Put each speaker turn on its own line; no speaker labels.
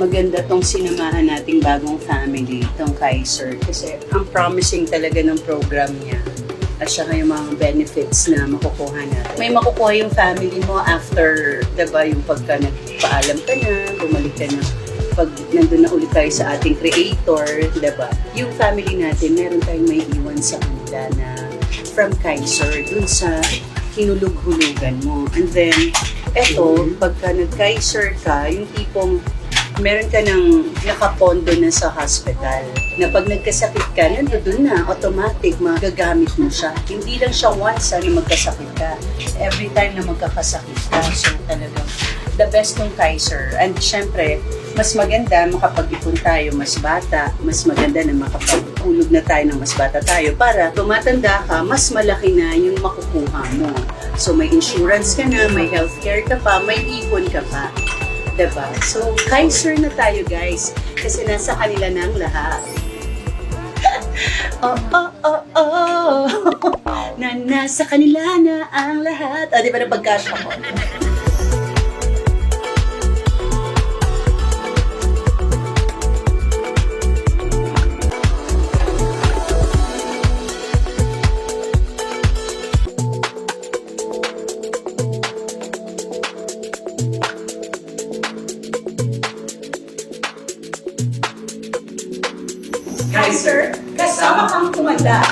maganda tong sinamahan nating bagong family, tong Kaiser. Kasi ang promising talaga ng program niya at saka yung mga benefits na makukuha natin. May makukuha yung family mo after, diba, yung pagka nagpaalam ka na, bumalik ka na, pag nandun na ulit tayo sa ating creator, diba? Yung family natin, meron tayong may iwan sa kanila na from Kaiser, dun sa hinulog-hulugan mo. And then, eto, pagka nag-Kaiser ka, yung tipong meron ka ng nakapondo na sa hospital na pag nagkasakit ka, nandun na, automatic, magagamit mo siya. Hindi lang siya once na magkasakit ka. Every time na magkakasakit ka. So talagang the best ng Kaiser. And syempre, mas maganda makapag-ipon tayo mas bata, mas maganda na makapag-ulog na tayo ng mas bata tayo para tumatanda ka, mas malaki na yung makukuha mo. So may insurance ka na, may healthcare ka pa, may ipon ka pa. Diba? So, Kaiser na tayo, guys. Kasi nasa kanila na ang lahat. Oh, oh, oh, oh. Na nasa kanila na ang lahat. Di ba na pagkasya ko? Kaiser, kasama kang tumanda.